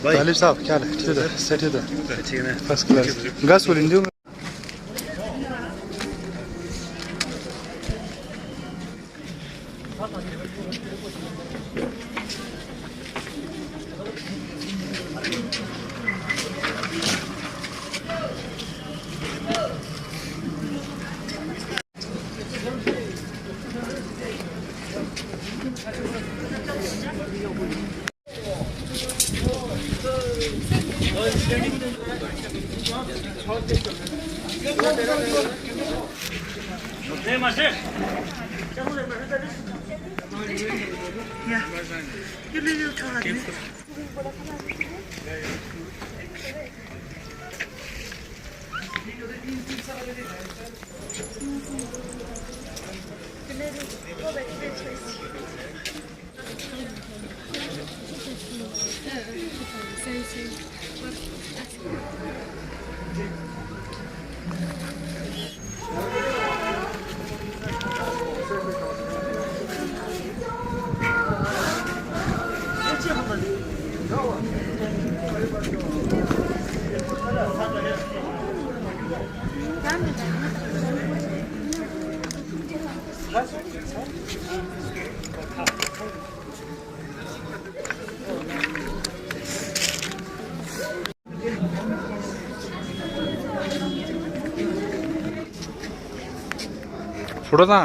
तालिब साहब क्या हाल है? ठीक है, सेट है, ठीक है, फर्स्ट क्लास। गैस बोल इंडियो में फोटो था।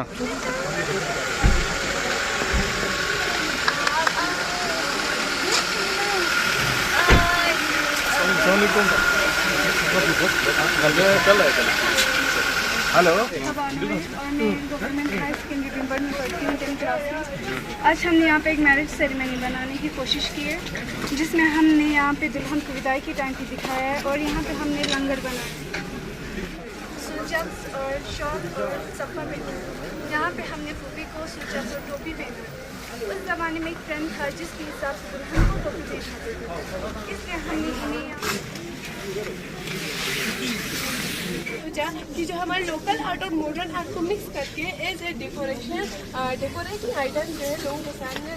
हेलो, आज हमने यहाँ पे एक मैरिज सेरेमनी बनाने की कोशिश की है, जिसमें हमने यहाँ पे दुल्हन को विदाई की टाइम पे दिखाया है और यहाँ पे हमने लंगर बनाया, सुचक्स और शॉल और सफ़ा पहना। यहाँ पे हमने फूफी को सुचक्स और टोपी पहना। उस ज़माने में एक ट्रेंड था जिसके हिसाब से दुल्हन को टोपी पहनाते थे, इसलिए हमने इन्हें कि जो हमारे लोकल आर्ट और मॉडर्न आर्ट को मिक्स करके एज ए डेकोरेटिंग आइटम जो है लोगों के सामने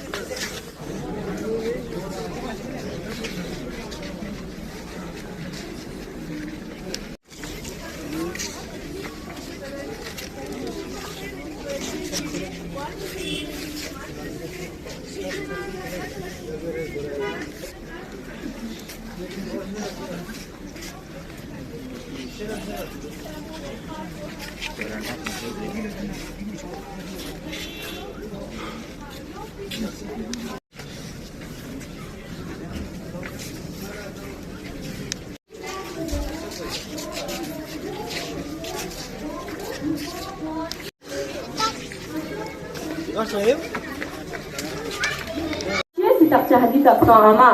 sitak cahali tak sama,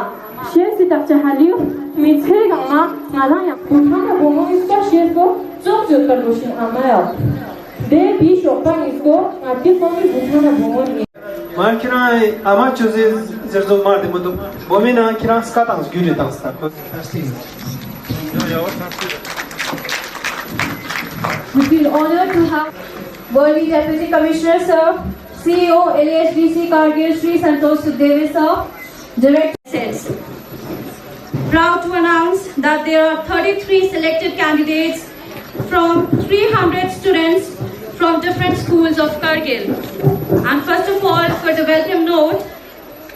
share sitak cahali, mithe gama, ngalah yang puthana bomo iska share ko jok jok kar boshin amaya, de bi shopan isko ati komi puthana bomo ni. Man kira ama çöze zerzo mardı mı? Bomina kira skatans güle danslar. We feel honored to have Worthy Deputy Commissioner Sir, CEO LASDC Kargil Sri Santosh Sukhdeve Sir, Director. Proud to announce that there are 33 selected candidates from 300 students from different schools of Kargil. And first of all, for the welcome note,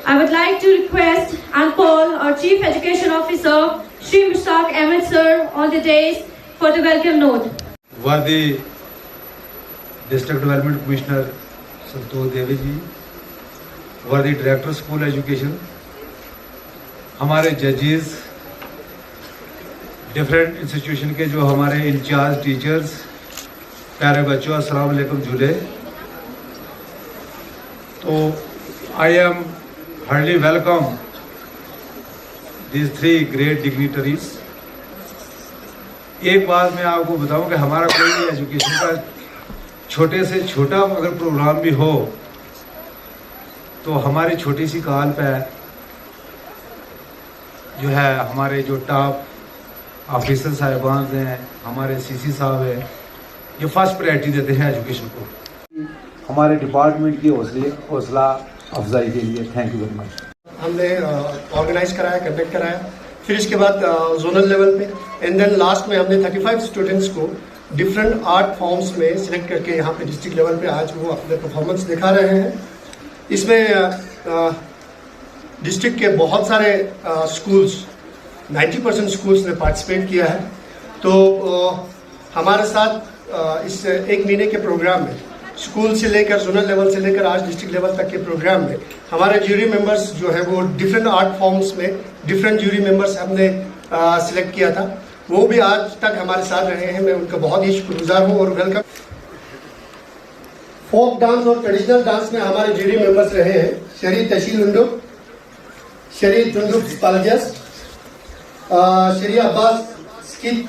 I would like to request and call our Chief Education Officer, Shri Mushtaq Ahmed Sir, on the dais for the welcome note. Worthy District Development Commissioner संतोष देवी जी, वर्दी director school education, हमारे जजेस, different institution के जो हमारे in charge teachers, प्यारे बच्चों, अस्सलाम वालेकुम जुले। तो I am hardly welcome these three great dignitaries. एक बात मैं आपको बताऊं कि हमारा कोई एजुकेशन का छोटे से छोटा अगर प्रोग्राम भी हो तो हमारी छोटी सी कॉल पे जो है हमारे जो टॉप ऑफिसर साहिबान हैं, हमारे सीसी साहब हैं, ये फर्स्ट प्रायोरिटी देते हैं एजुकेशन को। हमारे डिपार्टमेंट की हौसला अफजाई के लिए थैंक यू वेरी मच। हमने ऑर्गेनाइज कराया, कंडक्ट कराया, फिर इसके बाद जोनल लेवल पे एंड देन लास्ट में हमने 35 स्टूडेंट्स को डिफरेंट आर्ट फॉर्म्स में सिलेक्ट करके यहाँ पे डिस्ट्रिक्ट लेवल पे आज वो अपने परफॉर्मेंस दिखा रहे हैं। इसमें डिस्ट्रिक्ट के बहुत सारे स्कूल्स 90% स्कूल्स ने पार्टिसिपेट किया है। तो हमारे साथ इस एक महीने के प्रोग्राम में स्कूल से लेकर जोनल लेवल से लेकर आज डिस्ट्रिक्ट लेवल तक के प्रोग्राम में हमारे ज्यूरी मेंबर्स जो है वो डिफरेंट आर्ट फॉर्म्स में डिफरेंट ज्यूरी मेंबर्स हमने सिलेक्ट किया था, वो भी आज तक हमारे साथ रहे हैं। मैं उनका बहुत ही शुक्रगुजार हूँ और वेलकम। फोक डांस और ट्रेडिशनल डांस में हमारे ज्यूरी मेंबर्स रहे हैं शरी तशील उंडो, शरी टुंडुक स्पालजस, शरी अब्बास स्किप,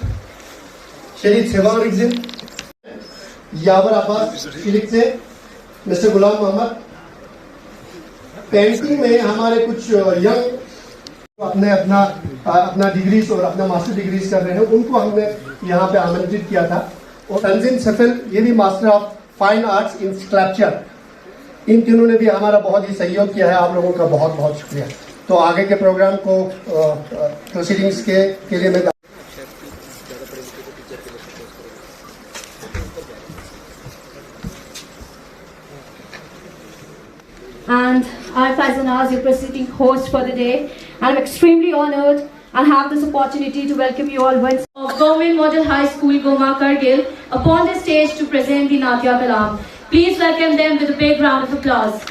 शरी सेवान रिक्जिन, यावर अब्बास फिलिप से, मिस्टर गुलाम मोहम्मद। पेंटिंग में हमारे कुछ यंग अपने अपना डिग्रीज और अपना मास्टर डिग्रीज कर रहे हैं, उनको हमने यहाँ पे आमंत्रित किया था। और तंजीम सफल, ये भी master of fine arts in sculpture, इन तीनों ने भी हमारा बहुत ही सहयोग किया है। आप लोगों का बहुत बहुत शुक्रिया। तो आगे के प्रोग्राम को प्रोसीडिंग्स के लिए मैं And I, Faizanaz, your presiding host for the day, I'm extremely honored and have this opportunity to welcome you all once of Government Model High School, Goma, Kargil, upon the stage to present the Natya Kalam. Please welcome them with a big round of applause.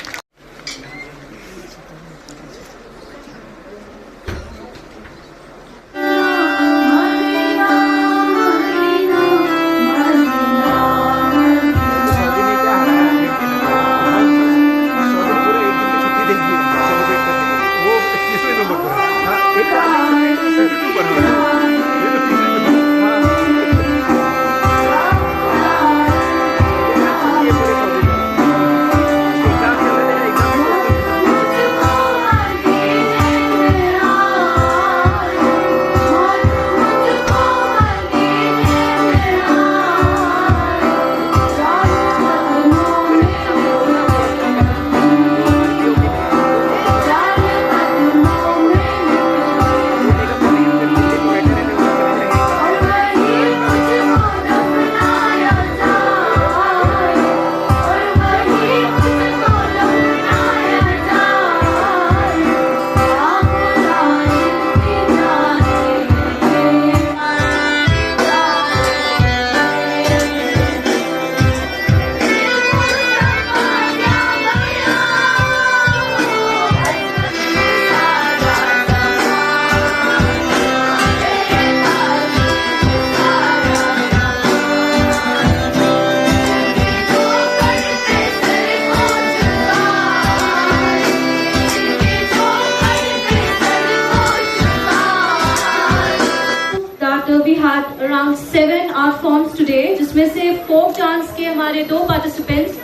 We had around 7 art forms today, जिसमें से folk dance के हमारे 2 participants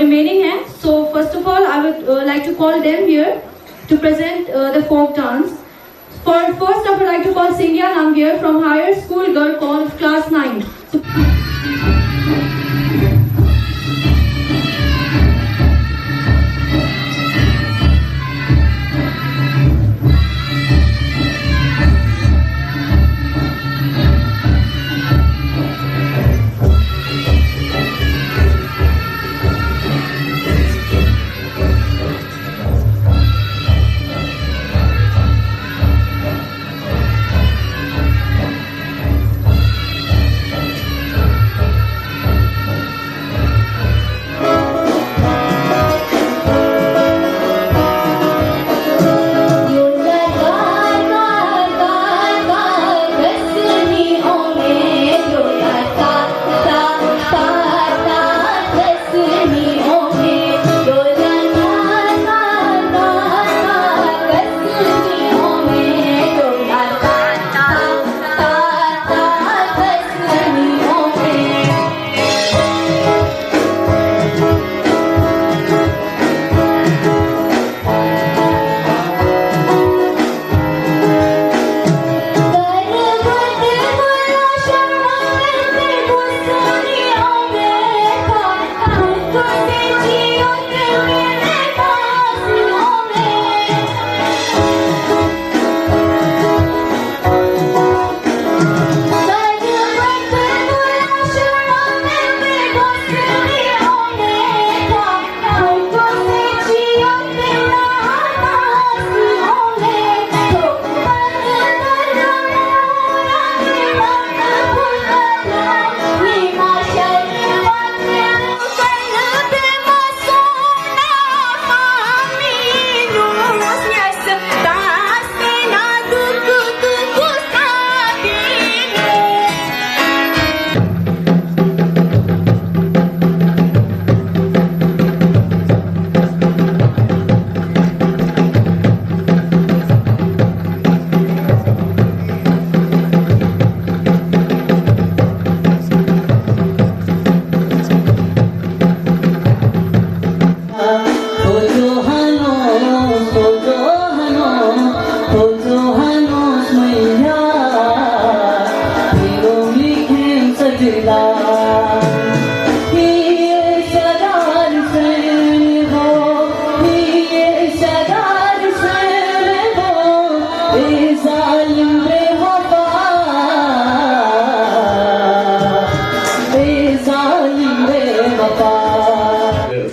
remaining हैं. So first of all, I would like to call them here to present the folk dance. First, I would like to call Singya Namgir from Higher School Girl Con of Class 9. So,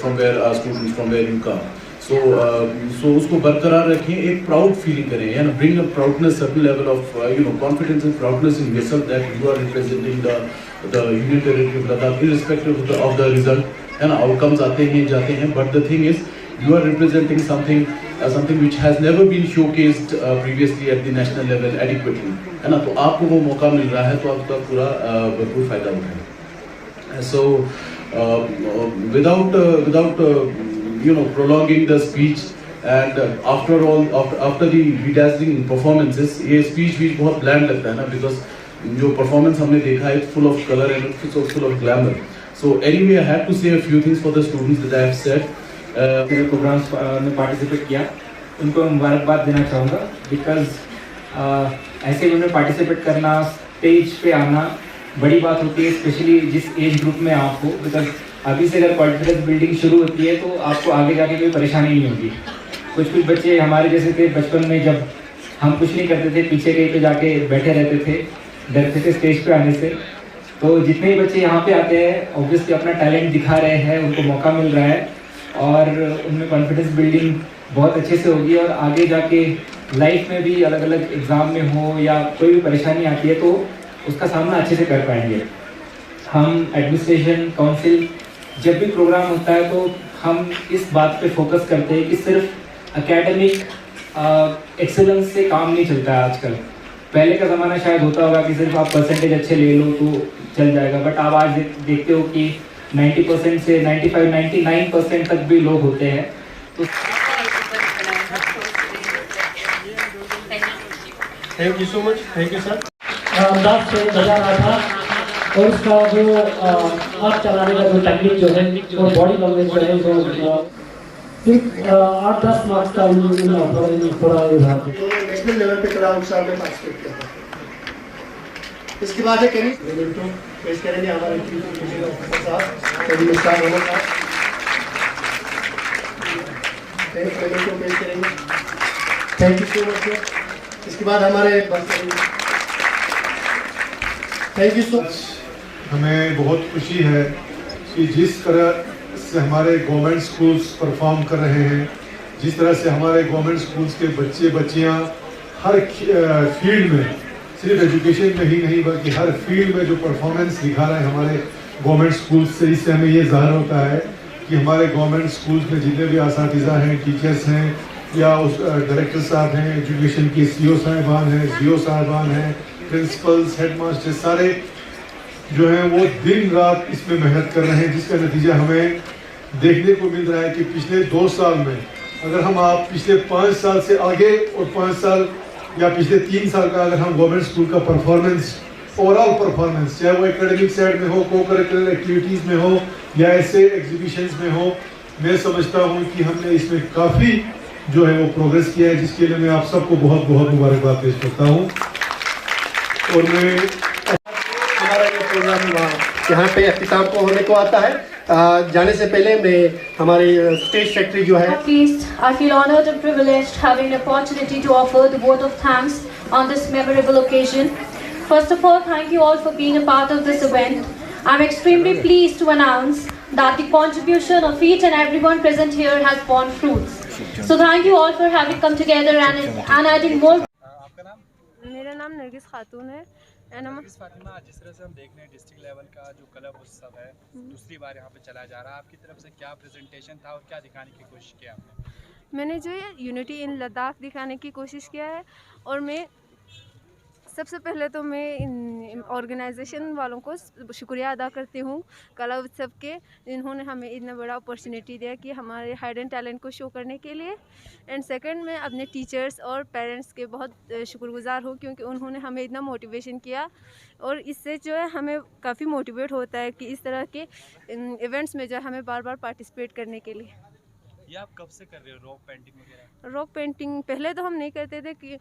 From where our students, from where you come. So उसको बरकरार रखें, एक proud feeling करें, है ना, bring a proudness, certain level of confidence and proudness in yourself that you are representing the Union Territory of Ladakh, irrespective of the result, है ना, outcomes आते हैं जाते हैं, but the thing is you are representing something which has never been showcased previously at the national level adequately, है ना, तो आपको वो मौका मिल रहा है तो आपका पूरा भरपूर फायदा उठाएं. So without prolonging the speech, and after the bedazzling performances, ये speech भी बहुत bland लगता है ना, because जो performance हमने देखा है full of color and full of glamour. So anyway, I had to say a few things for the students that I have said. Programmes में पार्टिसिपेट किया, उनको मुबारकबाद देना चाहूँगा, बिकॉज ऐसे उन्हें पार्टिसिपेट करना, स्टेज पे आना बड़ी बात होती है, स्पेशली जिस एज ग्रुप में आप हो, बिकॉज अभी से अगर कॉन्फिडेंस बिल्डिंग शुरू होती है तो आपको आगे जाके कोई परेशानी नहीं होगी. कुछ बच्चे हमारे जैसे थे बचपन में, जब हम कुछ नहीं करते थे पीछे कहीं पे जाके बैठे रहते थे, डरते थे स्टेज पे आने से. तो जितने भी बच्चे यहाँ पे आते हैं ऑब्वियसली अपना टैलेंट दिखा रहे हैं, उनको मौका मिल रहा है और उनमें कॉन्फिडेंस बिल्डिंग बहुत अच्छे से होगी और आगे जाके लाइफ में भी अलग अलग एग्ज़ाम में हो या कोई भी परेशानी आती है तो उसका सामना अच्छे से कर पाएंगे. हम एडमिनिस्ट्रेशन काउंसिल जब भी प्रोग्राम होता है तो हम इस बात पे फोकस करते हैं कि सिर्फ एकेडमिक एक्सेलेंस से काम नहीं चलता है आजकल. पहले का ज़माना शायद होता होगा कि सिर्फ आप परसेंटेज अच्छे ले लो तो चल जाएगा, बट आप आज देखते हो कि 90% से 95-99% तक भी लोग होते हैं. तो thank you so much, thank you sir. अंदाज से बजा रहा था और उसका जो हाथ चलाने का जो टेक्निक जो है और बॉडी लैंग्वेज जो है जो 8-10 मार्क्स का थोड़ा नेशनल लेवल पे कला उत्सव में पार्टिसिपेट किया था. इसके बाद है कैनी पेश करेंगे हमारे पेश करेंगे. Thank you so much. इसके बाद हमारे थैंक यू सो मच. हमें बहुत खुशी है कि जिस तरह से हमारे गवर्नमेंट स्कूल्स परफॉर्म कर रहे हैं, जिस तरह से हमारे गवर्नमेंट स्कूल्स के बच्चे बच्चियां हर फील्ड में, सिर्फ एजुकेशन में ही नहीं बल्कि हर फील्ड में जो परफॉर्मेंस दिखा रहे हैं हमारे गवर्नमेंट स्कूल्स से, इससे हमें ये ज़ाहिर होता है कि हमारे गवर्नमेंट स्कूल्स में जितने भी असातिज़ा हैं, टीचर्स हैं या उस डायरेक्टर साहब हैं, एजुकेशन के CO साहिबान हैं, CO साहिबान हैं, प्रिंसिपल्स, हेडमास्टर, सारे जो हैं वो दिन रात इसमें मेहनत कर रहे हैं, जिसका नतीजा हमें देखने को मिल रहा है कि पिछले 2 साल में अगर हम आप पिछले 5 साल से आगे और 5 साल या पिछले 3 साल का अगर हम गवर्नमेंट स्कूल का परफॉर्मेंस, ओवरऑल परफॉर्मेंस, चाहे वो एकेडमिक साइड में हो, को करिकुलर एक्टिविटीज़ में हो या ऐसे एग्जीबिशंस में हो, मैं समझता हूँ कि हमने इसमें काफ़ी जो है वो प्रोग्रेस किया है, जिसके लिए मैं आप सबको बहुत बहुत मुबारकबाद पेश करता हूँ. और मैं हमारा ये प्रोग्राम यहाँ पे अख्तिताम को होने को आता है। जाने से पहले मैं हमारे स्टेट सेक्रेटरी जो है I feel honored and privileged having an opportunity to offer the vote of thanks on this memorable occasion. First of all, thank you all for being a part of this event. I'm extremely pleased to announce that the contribution of each and everyone present here has borne fruits. So thank you all for having come together and adding more. मेरा नाम नरगिस खातून है। फातिमा, जिस तरह से हम देख रहे हैं डिस्ट्रिक्ट लेवल का जो कला उत्सव है दूसरी बार यहाँ पे चलाया जा रहा है, आपकी तरफ से क्या प्रेजेंटेशन था और क्या दिखाने की कोशिश की आपने? मैंने जो है यूनिटी इन लद्दाख दिखाने की कोशिश किया है। और मैं सबसे पहले तो मैं ऑर्गेनाइजेशन वालों को शुक्रिया अदा करती हूँ कला उत्सव के, जिन्होंने हमें इतना बड़ा अपॉर्चुनिटी दिया कि हमारे हाइडन टैलेंट को शो करने के लिए। एंड सेकंड, मैं अपने टीचर्स और पेरेंट्स के बहुत शुक्रगुजार हूँ क्योंकि उन्होंने हमें इतना मोटिवेशन किया और इससे जो है हमें काफ़ी मोटिवेट होता है कि इस तरह के इवेंट्स में जो है हमें बार बार पार्टिसिपेट करने के लिए। ये आप कब से कर रहे हो रॉक पेंटिंग वगैरह? रॉक पेंटिंग पहले तो हम नहीं करते थे कि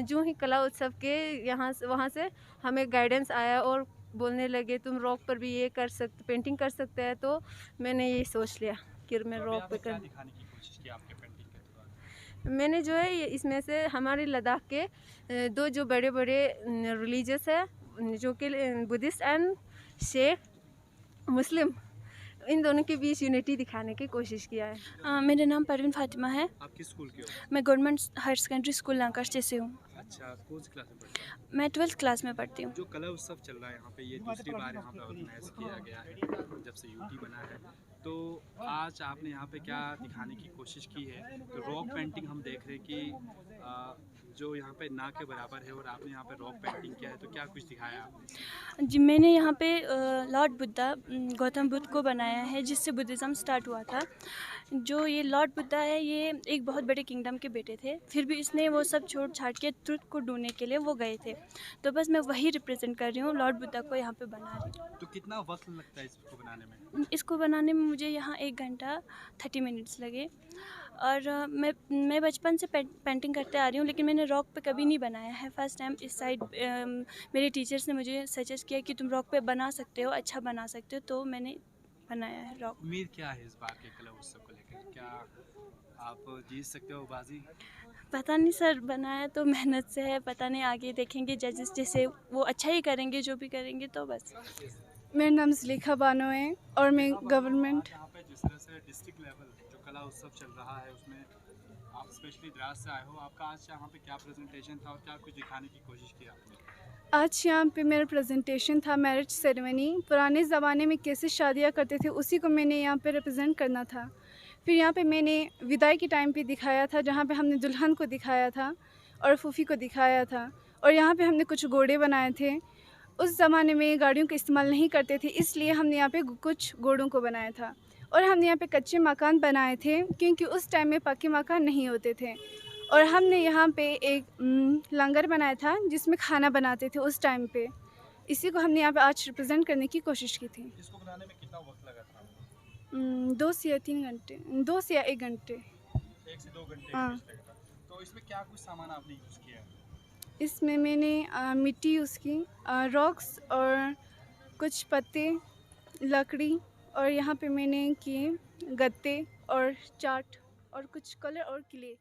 जो ही कला उत्सव के वहाँ से हमें गाइडेंस आया और बोलने लगे तुम रॉक पर भी ये कर सकते, पेंटिंग कर सकते हैं, तो मैंने ये सोच लिया कि मैं रॉक पे कर। दिखाने की कोशिश की आपके पेंटिंग के द्वारा? मैंने जो है इसमें से हमारे लद्दाख के दो जो बड़े बड़े रिलीजियस है जो कि बुद्धिस्ट एंड शेख मुस्लिम, इन दोनों के बीच यूनिटी दिखाने की कोशिश किया है। मेरा नाम परवीन फातिमा है। आप किस स्कूल के हो? मैं गवर्नमेंट हायर सेकेंडरी स्कूल लांकाश्ते से हूँ। अच्छा, कौन सी क्लास में पढ़ते हैं? मैं 12th क्लास में पढ़ती हूँ। जो कला उत्सव चल रहा है यहाँ पे, ये दूसरी बार यहाँ पे ऑर्गेनाइज किया गया है जब से यूटी बना है, तो आज आपने यहाँ पे क्या दिखाने की कोशिश की है? तो रॉक पेंटिंग हम देख रहे हैं कि जो यहाँ पे ना के बराबर है और आपने यहाँ पे रॉक पेंटिंग किया है, तो क्या कुछ दिखाया आपने? जी, मैंने यहाँ पे लॉर्ड बुद्धा, गौतम बुद्ध को बनाया है जिससे बुद्धिज़्म स्टार्ट हुआ था। जो ये लॉर्ड बुद्धा है ये एक बहुत बड़े किंगडम के बेटे थे, फिर भी इसने वो सब छोड़ छाड़ के ट्रुथ को ढूंढने के लिए वो गए थे, तो बस मैं वही रिप्रेजेंट कर रही हूँ, लॉर्ड बुद्धा को यहाँ पे बना रही हूँ। तो कितना वक्त लगता है इसको बनाने में? इसको बनाने में मुझे यहाँ 1 घंटा 30 मिनट्स लगे। और मैं बचपन से पेंटिंग करते आ रही हूँ, लेकिन मैंने रॉक पे कभी नहीं बनाया है। फर्स्ट टाइम इस साइड मेरे टीचर्स ने मुझे सजेस्ट किया कि तुम रॉक पे बना सकते हो, अच्छा बना सकते हो, तो मैंने बनाया है रॉक। उम्मीद क्या है इस बार के कला उत्सव को लेकर? क्या आप जीत सकते हो बाजी? पता नहीं सर, बनाया तो मेहनत से है, पता नहीं आगे देखेंगे जजेस जैसे वो अच्छा ही करेंगे, जो भी करेंगे तो बस। मेरा नाम ज़ुलेखा बानो है और मैं गवर्नमेंट यहाँ पे जिस तरह से डिस्ट्रिक्ट लेवल जो कला उत्सव चल रहा है उसमें आप स्पेशली द्रास से आए हो, आपका आज यहाँ पे क्या प्रेजेंटेशन था और क्या कुछ दिखाने की कोशिश की आपने? आज यहाँ पे मेरा प्रेजेंटेशन था मैरिज सेरेमनी। पुराने ज़माने में कैसे शादियाँ करते थे उसी को मैंने यहाँ पे रिप्रेजेंट करना था। फिर यहाँ पे मैंने विदाई के टाइम पे दिखाया था, जहाँ पे हमने दुल्हन को दिखाया था और फूफी को दिखाया था, और यहाँ पे हमने कुछ घोड़े बनाए थे। उस ज़माने में गाड़ियों का इस्तेमाल नहीं करते थे, इसलिए हमने यहाँ पे कुछ घोड़ों को बनाया था। और हमने यहाँ पे कच्चे मकान बनाए थे क्योंकि उस टाइम में पक्के मकान नहीं होते थे। और हमने यहाँ पे एक लंगर बनाया था जिसमें खाना बनाते थे उस टाइम पे। इसी को हमने यहाँ पे आज रिप्रेजेंट करने की कोशिश की थी। इसको बनाने में कितना वक्त लगा था? 2 से या 3 घंटे, 2 से या 1 घंटे। 1 से 2 घंटे। हाँ। तो इसमें क्या कुछ सामान आपने यूज़ किया है? इसमें मैंने मिट्टी यूज़ की, रॉक्स और कुछ पत्ते, लकड़ी, और यहाँ पे मैंने किए गत्ते और चाट और कुछ कलर और क्ले।